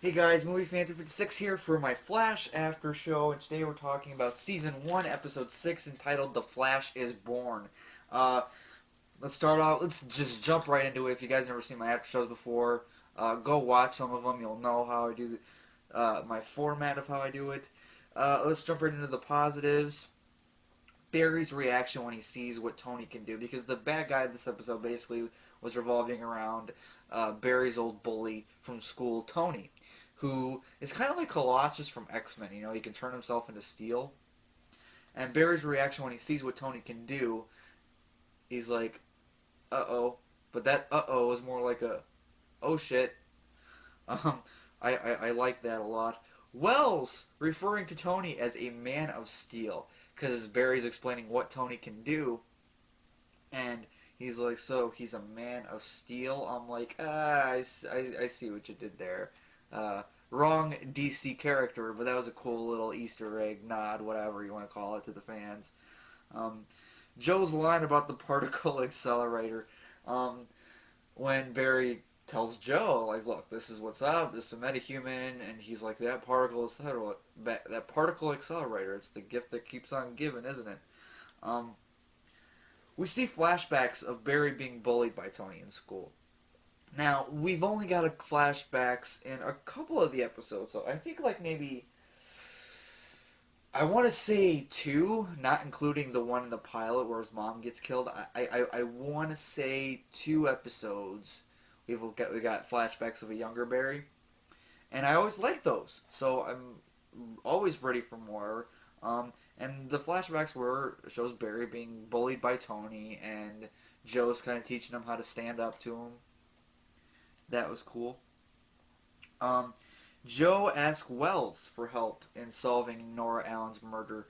Hey guys, Movie Fan 256 here for my Flash After Show, and today we're talking about Season 1, Episode 6, entitled The Flash is Born. Uh, let's start off, let's just jump right into it. If you guys never seen my after shows before, go watch some of them. You'll know how I do my format of how I do it. Let's jump right into the positives. Barry's reaction when he sees what Tony can do, because the bad guy of this episode basically was revolving around Barry's old bully from school, Tony, who is kind of like Colossus from X-Men. You know, he can turn himself into steel. And Barry's reaction when he sees what Tony can do, he's like, "Uh-oh." But that "uh-oh" is more like a "oh shit." Um, I like that a lot. Wells referring to Tony as a man of steel, because Barry's explaining what Tony can do, and he's like, "So he's a man of steel." I'm like, I see what you did there. Wrong DC character, but that was a cool little Easter egg nod, whatever you want to call it, to the fans. Um, Joe's line about the particle accelerator. Um, when Barry tells Joe, like, look, this is what's up, this is a metahuman, and he's like, that particle accelerator, it's the gift that keeps on giving, isn't it? Um, we see flashbacks of Barry being bullied by Tony in school. Now, we've only got flashbacks in a couple of the episodes, so I think like maybe I want to say two, not including the one in the pilot where his mom gets killed. I want to say two episodes. We got flashbacks of a younger Barry, and I always like those, so I'm always ready for more. And the flashbacks were shows Barry being bullied by Tony, and Joe's kind of teaching him how to stand up to him. That was cool. Um, Joe asked Wells for help in solving Nora Allen's murder.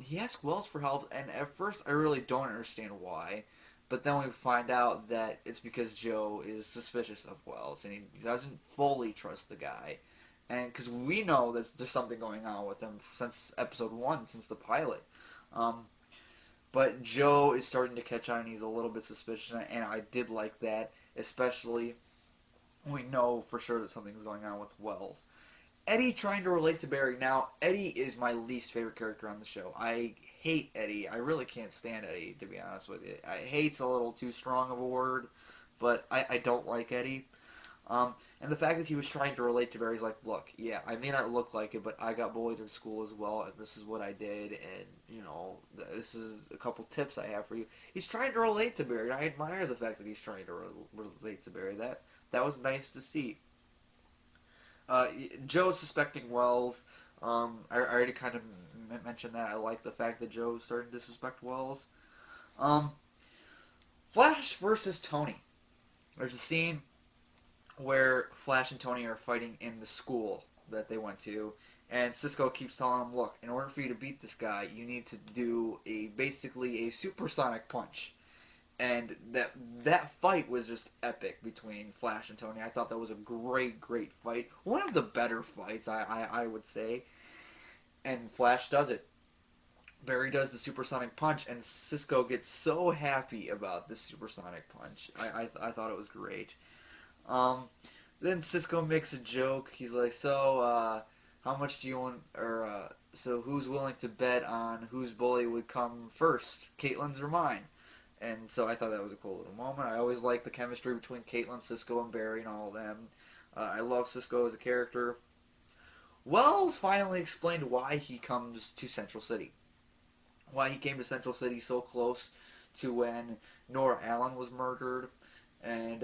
He asked Wells for help, and at first I really don't understand why. But then we find out that it's because Joe is suspicious of Wells, and he doesn't fully trust the guy. And because we know that there's something going on with him since episode 1, since the pilot. Um, but Joe is starting to catch on, and he's a little bit suspicious, and I did like that, especially we know for sure that something's going on with Wells. Eddie trying to relate to Barry. Now, Eddie is my least favorite character on the show. I hate Eddie. I really can't stand Eddie, to be honest with you. Hate's a little too strong of a word, but I don't like Eddie. And the fact that he was trying to relate to Barry's like, look, yeah, I may not look like it, but I got bullied in school as well, and this is what I did, and, you know, this is a couple tips I have for you. He's trying to relate to Barry, and I admire the fact that he's trying to relate to Barry. That was nice to see. Uh, Joe suspecting Wells. I already kind of mentioned that. I like the fact that Joe's starting to suspect Wells. Um, Flash versus Tony. There's a scene where Flash and Tony are fighting in the school that they went to, and Cisco keeps telling him, "Look, in order for you to beat this guy, you need to do basically a supersonic punch." And that fight was just epic between Flash and Tony. I thought that was a great fight. One of the better fights, I would say. And Flash does it. Barry does the supersonic punch, and Cisco gets so happy about the supersonic punch. I thought it was great. Um, then Cisco makes a joke. He's like, "So, how much do you want, or, so who's willing to bet on whose bully would come first, Caitlin's or mine?" And so I thought that was a cool little moment. I always like the chemistry between Caitlin, Cisco, and Barry and all of them. I love Cisco as a character. Wells finally explained why he comes to Central City. Why he came to Central City so close to when Nora Allen was murdered. And,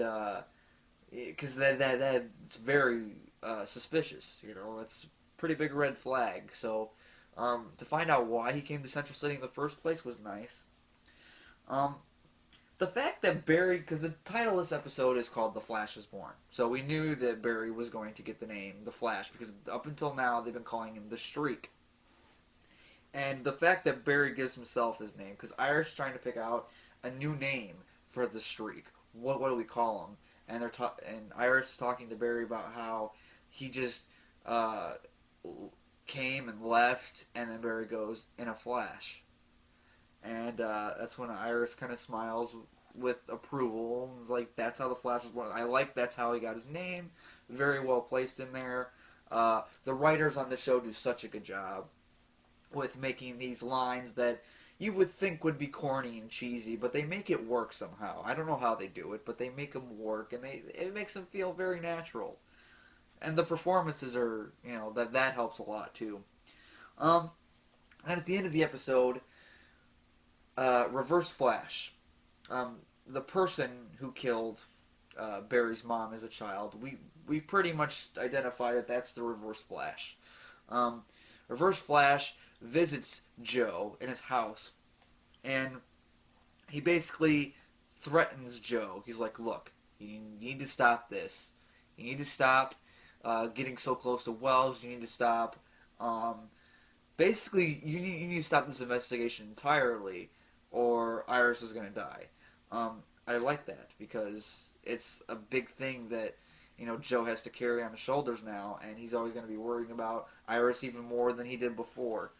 because that's very suspicious, you know, it's a pretty big red flag. So, to find out why he came to Central City in the first place was nice. Um, the fact that Barry, because the title of this episode is called The Flash is Born, so we knew that Barry was going to get the name The Flash, because up until now they've been calling him The Streak. And the fact that Barry gives himself his name, because Iris is trying to pick out a new name for The Streak. What do we call him? And and Iris is talking to Barry about how he just uh, came and left, and then Barry goes, "in a flash." And that's when Iris kind of smiles with approval and is like, that's how the Flash was born. I like that's how he got his name. Very well placed in there. The writers on the show do such a good job with making these lines that you would think would be corny and cheesy, but they make it work somehow. I don't know how they do it, but they make them work, and it makes them feel very natural. And the performances are, that helps a lot too. And at the end of the episode, Reverse Flash, the person who killed Barry's mom as a child, we pretty much identify that that's the Reverse Flash. Reverse Flash visits Joe in his house, and he basically threatens Joe. He's like, look, you need to stop this. You need to stop getting so close to Wells. You need to stop. Basically, you need to stop this investigation entirely, or Iris is going to die. I like that because it's a big thing that Joe has to carry on his shoulders now, and he's always going to be worrying about Iris even more than he did before.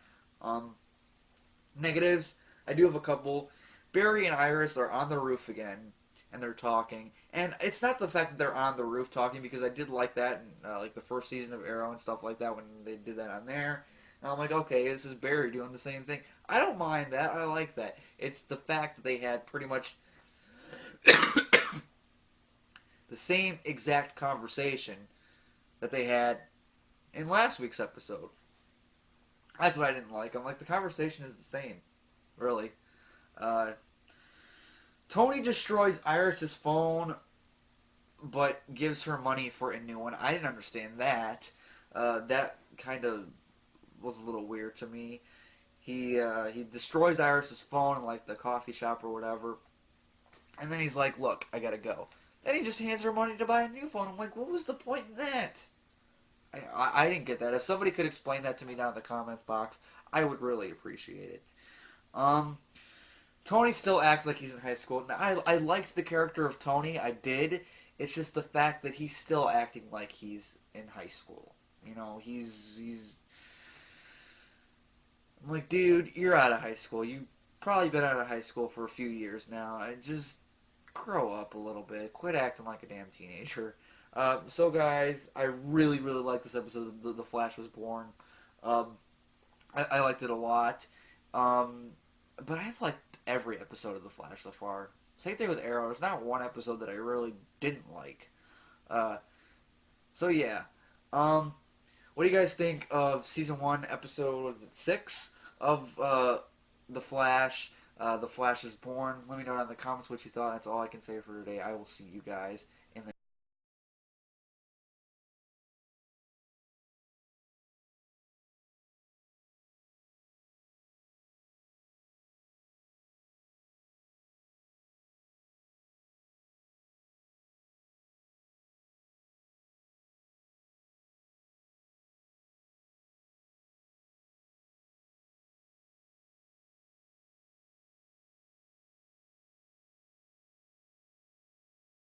Negatives, I do have a couple. Barry and Iris are on the roof again, and they're talking. And it's not the fact that they're on the roof talking, because I did like that in like the first season of Arrow and stuff like that when they did that on there. And I'm like, okay, this is Barry doing the same thing. I don't mind that. I like that. It's the fact that they had pretty much the same exact conversation that they had in last week's episode. That's what I didn't like. I'm like, the conversation is the same, really. Tony destroys Iris's phone, but gives her money for a new one. I didn't understand that. That kind of was a little weird to me. He destroys Iris's phone in like the coffee shop or whatever, and then he's like, "Look, I gotta go." Then he just hands her money to buy a new phone. I'm like, what was the point in that? I didn't get that. If somebody could explain that to me down in the comment box, I would really appreciate it. Tony still acts like he's in high school. Now, I liked the character of Tony. I did. It's just the fact that he's still acting like he's in high school. He's. I'm like, dude, you're out of high school. You've probably been out of high school for a few years now. I just grow up a little bit. Quit acting like a damn teenager. So guys, I really, really like this episode. The Flash was born. I liked it a lot. But I've liked every episode of The Flash so far. Same thing with Arrow. There's not one episode that I really didn't like. So yeah. What do you guys think of Season 1, Episode 6 of The Flash? The Flash is born. Let me know down in the comments what you thought. That's all I can say for today. I will see you guys